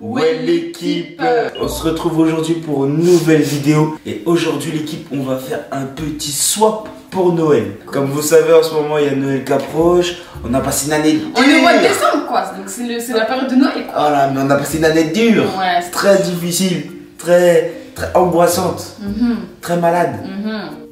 Ouais l'équipe, on se retrouve aujourd'hui pour une nouvelle vidéo. Et aujourd'hui l'équipe, on va faire un petit swap pour Noël. Comme vous savez, en ce moment il y a Noël qui approche. On a passé une année dure. On est au mois de décembre quoi, donc c'est la période de Noël quoi. Voilà, mais on a passé une année dure. Ouais, très difficile, très angoissante, très malade.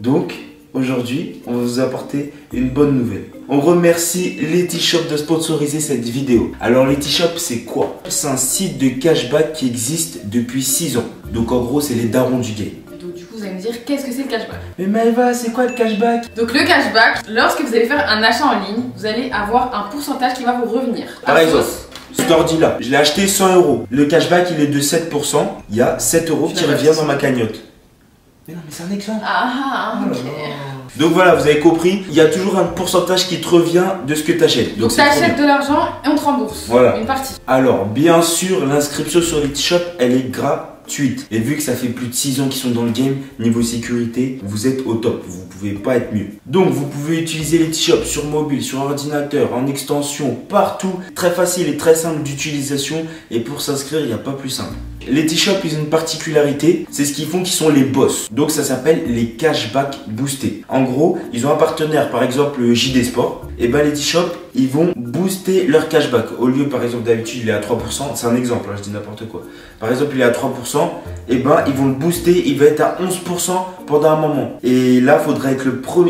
Donc aujourd'hui, on va vous apporter une bonne nouvelle. On remercie Letishop de sponsoriser cette vidéo. Alors Letishop, c'est quoi? C'est un site de cashback qui existe depuis 6 ans. Donc en gros, c'est les darons du game. Donc du coup, vous allez me dire, qu'est-ce que c'est le cashback? Mais Maëva, c'est quoi le cashback? Donc le cashback, lorsque vous allez faire un achat en ligne, vous allez avoir un pourcentage qui va vous revenir. Par exemple, cet ordi là, je l'ai acheté 100 €. Le cashback, il est de 7%. Il y a 7 € qui revient dans ma cagnotte. Mais non, mais c'est un exemple. Ah, ok. Donc voilà, vous avez compris, il y a toujours un pourcentage qui te revient de ce que tu achètes. Donc tu achètes de l'argent et on te rembourse. Voilà. Une partie. Alors, bien sûr, l'inscription sur Letishop, elle est gratuite. Et vu que ça fait plus de 6 ans qu'ils sont dans le game, niveau sécurité, vous êtes au top. Vous pouvez pas être mieux. Donc, vous pouvez utiliser Letishop sur mobile, sur ordinateur, en extension, partout. Très facile et très simple d'utilisation. Et pour s'inscrire, il n'y a pas plus simple. Letishop, ils ont une particularité, c'est ce qu'ils font qui sont les boss. Donc ça s'appelle les cashback boostés. En gros, ils ont un partenaire, par exemple JD Sport. Et ben Letishop, ils vont booster leur cashback. Au lieu, par exemple, d'habitude, il est à 3%. C'est un exemple, hein, je dis n'importe quoi. Par exemple, il est à 3%. Et ben ils vont le booster, il va être à 11% pendant un moment. Et là, il faudra être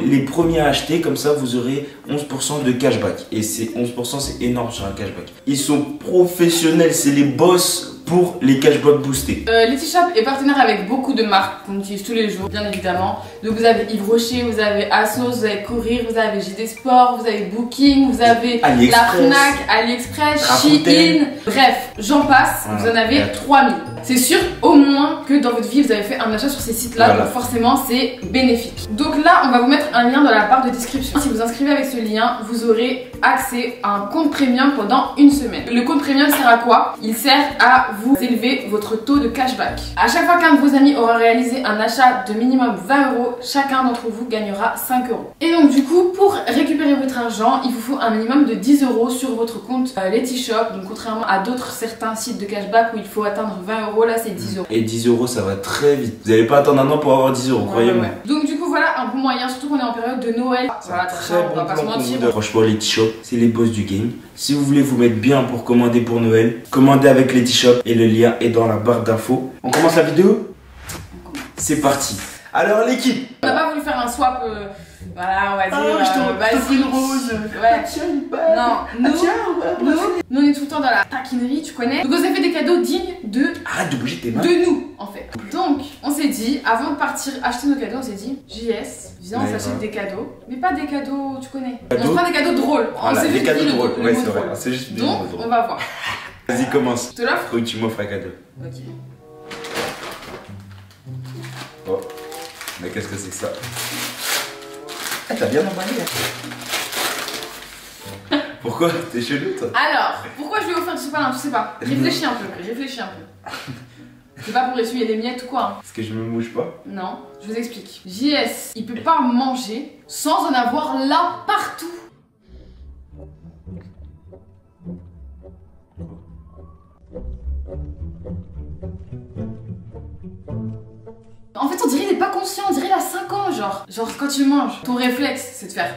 les premiers à acheter. Comme ça, vous aurez 11% de cashback. Et c'est 11%, c'est énorme sur un cashback. Ils sont professionnels, c'est les boss pour les cashback boostés. Letishop est partenaire avec beaucoup de marques qu'on utilise tous les jours, bien évidemment. Donc vous avez Yves Rocher, vous avez Asos, vous avez Courir, vous avez JD Sport, vous avez Booking, vous avez la Fnac, AliExpress, Shein. Bref, j'en passe, vous en avez 3000. C'est sûr au moins que dans votre vie vous avez fait un achat sur ces sites là, donc forcément c'est bénéfique. Donc là on va vous mettre un lien dans la barre de description. Si vous inscrivez avec ce lien, vous aurez accès à un compte premium pendant une semaine. Le compte premium sert à quoi? Il sert à vous élever votre taux de cashback. À chaque fois qu'un de vos amis aura réalisé un achat de minimum 20 €, chacun d'entre vous gagnera 5 €. Et donc du coup, pour récupérer votre argent, il vous faut un minimum de 10 € sur votre compte Letishop. Donc contrairement à certains sites de cashback où il faut atteindre 20 €, là c'est 10 €. Et 10 € ça va très vite. Vous n'allez pas attendre un an pour avoir 10 €, croyez-moi. Donc du coup voilà un bon moyen, surtout qu'on est en période de Noël. Voilà, très bon, on va pas se mentir. Franchement Letishop, c'est les boss du game. Si vous voulez vous mettre bien pour commander pour Noël, commandez avec Letishop et le lien est dans la barre d'infos. On commence la vidéo? C'est parti. Alors l'équipe, on n'a pas voulu faire un swap, voilà on va dire, vas-y une rose. Ouais. Non, nous on est tout le temps dans la taquinerie, tu connais. Donc on s'est fait des cadeaux dignes de... Arrête de bouger tes mains. De nous en fait. Donc on s'est dit, avant de partir acheter nos cadeaux, on s'est dit, JS, viens on s'achète des cadeaux. Mais pas des cadeaux, tu connais. On se prend des cadeaux drôles. Voilà, des cadeaux drôles, ouais c'est vrai. C'est juste des donc on va voir. Vas-y commence. Je te l'offre? Oui tu m'offres un cadeau. Ok. Oh. Mais qu'est-ce que c'est que ça? Ah, t'as bien emballé là. Pourquoi? T'es chelou toi? Alors, pourquoi je lui ai offert du sopalin? Je sais pas. Réfléchis un peu, C'est pas pour essuyer les miettes ou quoi hein. Est-ce que je me mouche pas? Non, je vous explique. JS, il peut pas manger sans en avoir là partout. En fait, on dirait qu'il est pas conscient, on dirait il a 5 ans, genre. Genre, quand tu manges, ton réflexe, c'est de faire.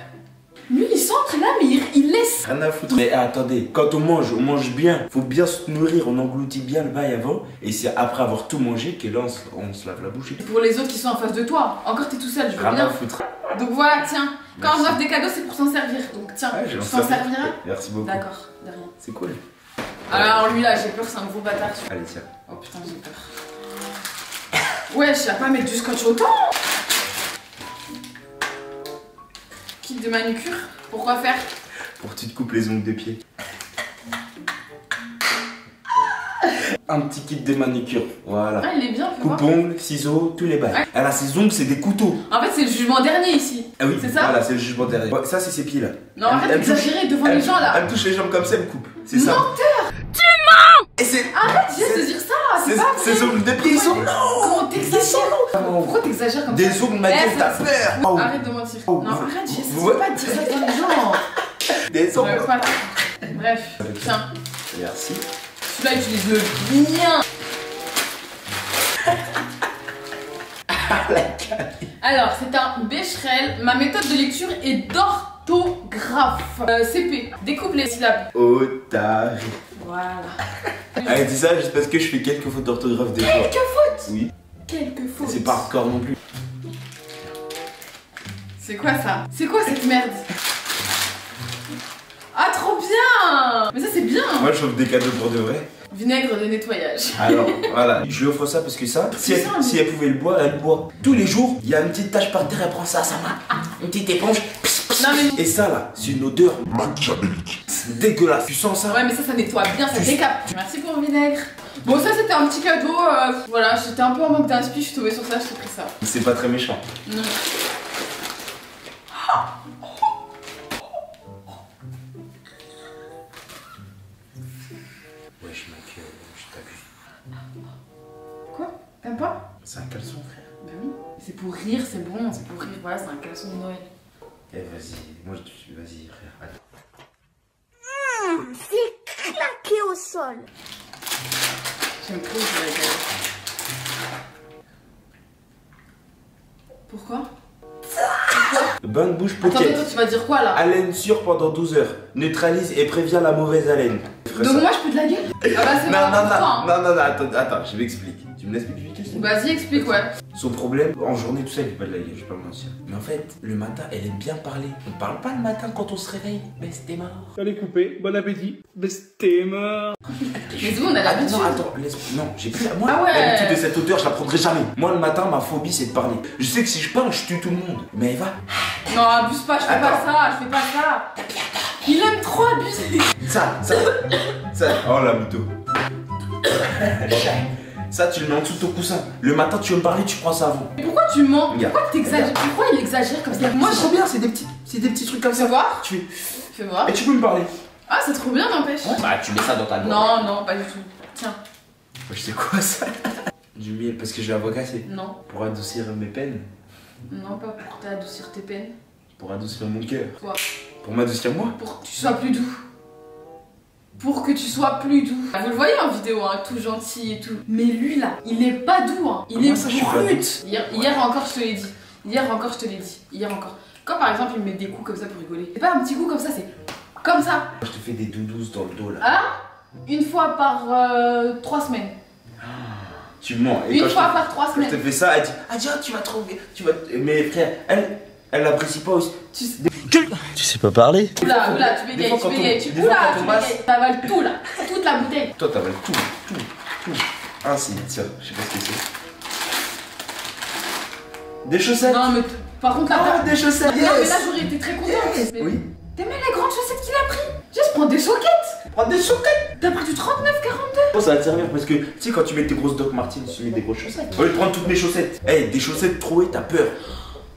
Lui, il centre là, mais il laisse. Rien à foutre. Mais attendez, quand on mange bien. Faut bien se nourrir, on engloutit bien le bail avant. Et c'est après avoir tout mangé que là, on se lave la bouche. Pour les autres qui sont en face de toi, encore t'es tout seul, je veux rien bien. À foutre. Donc voilà, tiens, quand on offre des cadeaux, c'est pour s'en servir. Donc tiens, tu t'en serviras. Merci beaucoup. D'accord, de rien. C'est cool. Alors lui là, j'ai peur, c'est un gros bâtard. Allez, tiens. Oh putain, j'ai peur. Ouais, je sais pas mettre du scotch autant. Kit de manucure, pourquoi faire? Pour que tu te coupes les ongles de pied. Un petit kit de manucure, voilà. Ah, il est bien, coupe-ongles, ciseaux, tous les bails. Ouais. Alors ses ongles, c'est des couteaux. En fait, c'est le jugement dernier ici. Ah oui, c'est ça? Voilà, c'est le jugement dernier. Ouais, ça, c'est ses pieds là. Non, arrête d'exagérer devant les gens là. Elle touche les jambes comme ça, elle me coupe. C'est ça. Menteur! Tu mens! Et c'est... Arrête, j'ai de dire ça, c'est pas vrai. Ses ongles de pied, ils sont longs. Comment t'exagères? Pourquoi t'exagères comme ça? Des ongles, Mathieu, t'as peur. Arrête de mentir. Non, arrête, j'essaie pas de dire ça devant les gens. Des ongles. Bref, tiens. Merci. Celui-là, utilise-le bien. Alors, c'est un Becherel. Ma méthode de lecture est d'orthographe. CP. Découpe les syllabes. Otari. Voilà. Elle dit ça juste parce que je fais quelques fautes d'orthographe des fois. Quelques fautes? Oui. Quelques fautes. C'est pas hardcore non plus. C'est quoi ça? C'est quoi cette merde? Ah, trop bien! Mais ça, c'est bien! Moi, je trouve des cadeaux pour de vrai. Vinaigre de nettoyage. Alors, voilà, je lui offre ça parce que ça, si elle pouvait le boire, elle le boit. Tous les jours, il y a une petite tache par terre, elle prend ça à sa main. Une petite éponge. Non, mais... Et ça, là, c'est une odeur machiavélique. C'est dégueulasse. Tu sens ça? Ouais, mais ça nettoie bien, ça décape. Merci pour le vinaigre. Bon, ça, c'était un petit cadeau. Voilà, j'étais un peu en manque d'inspi, je suis tombée sur ça, je t'ai pris ça. C'est pas très méchant. Non. Wesh mec, je t'abuse. Quoi? T'aimes pas? C'est un caleçon frère. Bah oui. C'est pour rire, c'est bon, c'est pour rire. Voilà, c'est un caleçon de Noël. Eh vas-y, moi vas-y frère, allez. C'est claqué au sol. J'aime trop jouer avec elle. Pourquoi? Bain de bouche Attends, pocket. tu vas dire quoi là? Haleine sûre pendant 12 heures. Neutralise et prévient la mauvaise haleine. Donc moi je peux te la gueule? Ah bah c'est non, attends, je m'explique. Tu me laisses m'expliquer? Vas-y, explique, ouais. Son problème, en journée tout ça, il fait pas de la gueule, je vais pas me mentir. Mais en fait, le matin, elle aime bien parler. On parle pas le matin quand on se réveille. Mais c'était mort. Allez couper, bon appétit. Mais c'était mort. Mais nous on a l'habitude. Attends, non, j'ai plus. Moi, Ah ouais. l'habitude de cette odeur, je la prendrai jamais. Moi, le matin, ma phobie, c'est de parler. Je sais que si je parle, je tue tout le monde. Mais elle va. Non, abuse pas, je fais pas ça, je fais pas ça. Il aime trop abuser. Ça. Oh la mytho. Ça, tu le mets en dessous de ton coussin. Le matin, tu veux me parler, tu prends ça avant. Mais pourquoi tu mens? Regarde. Pourquoi t'exagères? Pourquoi il exagère comme ça? Moi, c'est trop bien, c'est des petits trucs comme ça. Fais voir. Tu Fais voir. Et tu peux me parler. Ah, c'est trop bien, n'empêche. Bah, tu mets ça dans ta gorge. Non, pas du tout. Tiens. Je sais quoi ça? Du miel, parce que je la vois casser. Non. Pour adoucir mes peines. Non, pas pour t'adoucir tes peines. Pour adoucir mon cœur. Quoi? Pour m'adoucir moi. Pour que tu sois plus doux. Pour que tu sois plus doux. Vous le voyez en vidéo, hein, tout gentil et tout. Mais lui là, il est pas doux, hein. Il est ça, je suis pas brut. Hier encore, je te l'ai dit. Hier encore, je te l'ai dit. Hier encore. Quand par exemple, il me met des coups comme ça pour rigoler. C'est pas un petit coup comme ça, c'est comme ça. Je te fais des doudous dans le dos là. Ah, une fois par 3 semaines. Tu mens. Et Une fois par 3 je semaines. te fais ça, elle dit ah tiens, tu vas trouver. Mais frère, elle l'apprécie pas aussi. Tu sais pas parler? Oula, tu bégayes, Des fois, tu bégayes. quand on- Oula, quand tu on masse- bégayes. T'avales tout là. Toute la bouteille. Toi, t'avales tout. Ah si, tiens, je sais pas ce que c'est. Des chaussettes. Non, mais par contre là. Ah, des chaussettes. Non, mais là j'aurais été très contente. Yes. Mais Oui. t'aimes les grandes chaussettes qu'il a pris? Juste prends des soquettes. Prends des soquettes. T'as pris du 39,42. Oh, ça va te servir parce que tu sais quand tu mets tes grosses Doc Martens, tu mets des grosses chaussettes. Au lieu de prendre toutes mes chaussettes. Eh, des chaussettes trouées, t'as peur.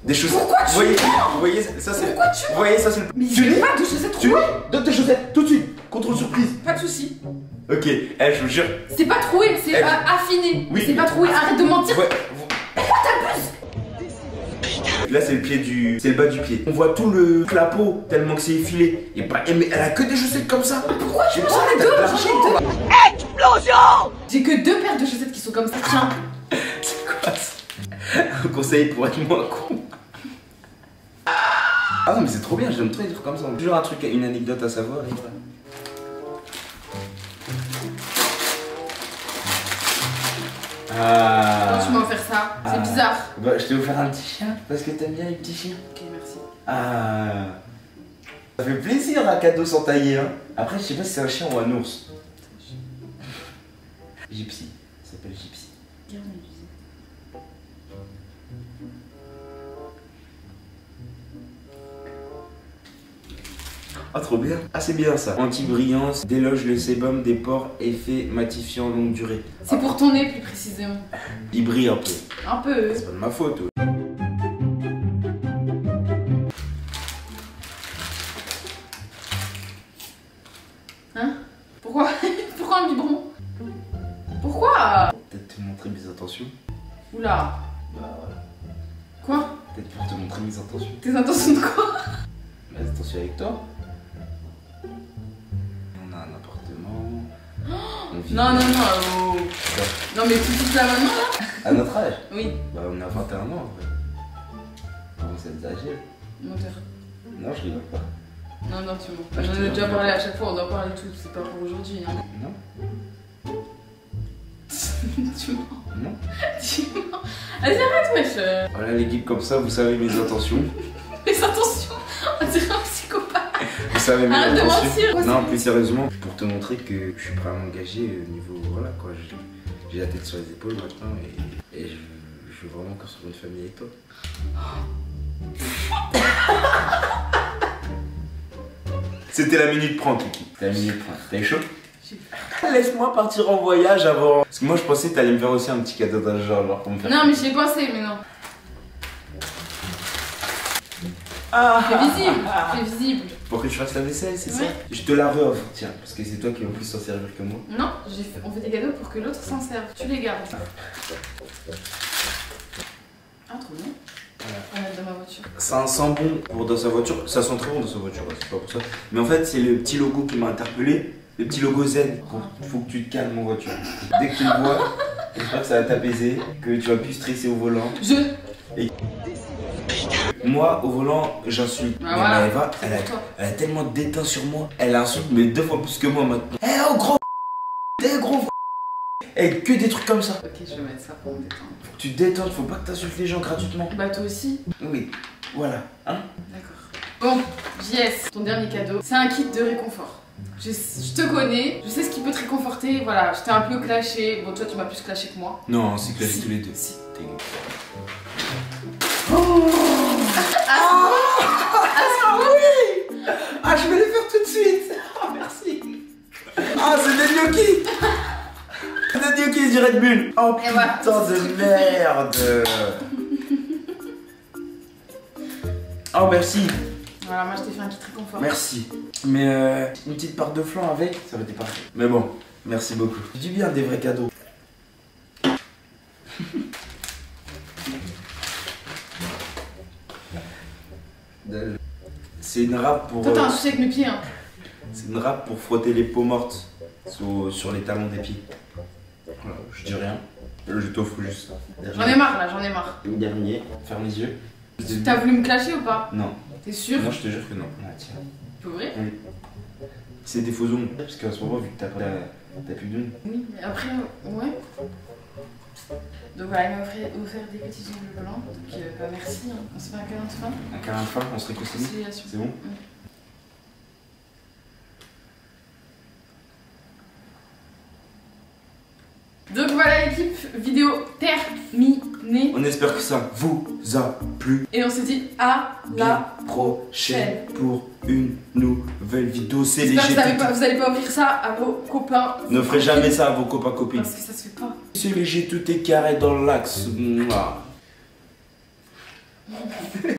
Des chaussettes. Pourquoi tu vous voyez ça c'est. Pourquoi tu Vous voyez ça c'est le. Mais Tu j'ai lis pas de chaussettes Tu trouées. donne tes chaussettes tout de suite. Contrôle surprise. Pas de soucis. Ok, je vous jure. C'est pas troué, c'est affiné. Oui, C'est pas troué, arrête de mentir. Ouais. Pourquoi t'abuses? Là c'est le pied du. C'est le bas du pied. On voit tout le clapot tellement que c'est effilé. Et bah, mais elle a que des chaussettes comme ça. Pourquoi tu J'ai prends les pas deux? de J'en ai l'argent. deux. Explosion! J'ai que 2 paires de chaussettes qui sont comme ça. Tiens. C'est quoi ça? Un conseil pour être moins con. Ah non mais c'est trop bien, j'aime trop les trucs comme ça. Toujours un truc, une anecdote à savoir et voilà. Ah. Quand tu m'as offert ça, c'est bizarre. Bah je t'ai offert un petit chien parce que t'aimes bien les petits chiens. Ok, merci. Ah. Ça fait plaisir un cadeau sans tailler hein. Après je sais pas si c'est un chien ou un ours. Gypsy, ça s'appelle Gypsy. Regarde mes bisous. Ah trop bien. Ah c'est bien ça. Anti-brillance, déloge le sébum des pores, effet matifiant longue durée. C'est pour ton nez plus précisément. Il brille un peu. Un peu. C'est pas de ma faute. Hein? Pourquoi? Pourquoi un biberon? Pourquoi? Peut-être te montrer mes intentions. Oula. Bah voilà. Quoi? Peut-être pour te montrer mes intentions. Tes intentions de quoi? Mes intentions avec toi. On a un appartement. On Non, non, non, non, mais tout de suite là maintenant, là. À notre âge? Oui. Bah, on a 21 ans en vrai. Comment ça exagère? Menteur. Non, je rigole pas. Non, non, tu mens. J'en ai déjà parlé à chaque fois, on doit parler tout, c'est pas pour aujourd'hui. Hein. Non. Tu mens. Non. Tu mens. Vas-y, arrête, wesh. Voilà, l'équipe comme ça, vous savez mes intentions. Fais attention, on dirait un psychopathe. Vous savez mes Arrête de intentions. mentir. Non, plus sérieusement, pour te montrer que je suis prêt à m'engager au niveau. Voilà quoi, j'ai la tête sur les épaules maintenant et je veux vraiment construire une famille avec toi. C'était la minute prank, Kiki. C'était la minute prank. T'es chaud? Laisse-moi partir en voyage avant. Parce que moi je pensais que t'allais me faire aussi un petit cadeau d'un genre pour me faire. Non, mais j'y ai pensé, mais non. Ah. C'est visible, c'est visible. Pour que je fasse la vaisselle, c'est ça? Ouais. Je te la réoffre, tiens, parce que c'est toi qui es en plus s'en servir que moi. Non, on fait des cadeaux pour que l'autre s'en serve. Tu les gardes. Ah, trop bien. On va mettre dans ma voiture. Ça sent bon pour dans sa voiture, ça sent très bon dans sa voiture, c'est pas pour ça. Mais en fait, c'est le petit logo qui m'a interpellé, le petit logo zen. Faut que tu te calmes en voiture. Dès que tu le vois, j'espère que ça va t'apaiser, que tu vas plus stresser au volant. Et... Moi, au volant, j'insulte. Ah, Mais voilà. Eva, elle a tellement d'éteint sur moi, elle insulte mais 2 fois plus que moi maintenant. Eh oh gros, t'es gros. Et que des trucs comme ça. Ok, je vais mettre ça pour me détendre. Faut que tu te détendes, faut pas que t'insultes les gens gratuitement. Bah, toi aussi. Oui, voilà, hein. D'accord. Bon, JS, ton dernier cadeau, c'est un kit de réconfort. Je te connais, je sais ce qui peut te réconforter. Voilà, je t'ai un peu clashé. Bon, toi, tu m'as plus clashé que moi. Non, c'est clashé Si. tous les deux. Si. Ah, je vais les faire tout de suite. Ah, merci. Ah, c'est des gnocchis. Des gnocchis du Red Bull. Oh Et putain voilà. de merde. Oh, merci. Voilà, moi, je t'ai fait un kit réconfort. Merci. Mais une petite part de flan avec, ça aurait été parfait. Mais bon, merci beaucoup. Tu dis bien des vrais cadeaux. C'est une râpe pour. Toi, t'as un souci avec mes pieds, hein. C'est une râpe pour frotter les peaux mortes sur les talons des pieds. Voilà, je dis rien. Je t'offre juste ça. J'en ai marre, là, j'en ai marre. Dernier, ferme les yeux. T'as voulu me clasher ou pas? Non. T'es sûr? Moi je te jure que non. Ah, tiens. Tu peux ouvrir? Oui. C'est des faux ongles. Parce qu'à ce moment, vu que t'as plus d'ongles. Oui, mais après, ouais. Donc voilà, il m'a offert des petits ongles blancs. Donc bah, merci, hein. On se fait un câlin de fin. Un câlin de fin, on se réconcilie. Conciliation. C'est bon? Donc voilà l'équipe, vidéo terminée. On espère que ça vous a plu. Et on se dit à la prochaine pour une nouvelle vidéo. C'est léger. J'espère que vous allez pas offrir ça à vos copains. Ne ferez jamais ça à vos copains copines. Parce que ça se fait pas. C'est léger, tout est carré dans l'axe. Mouah.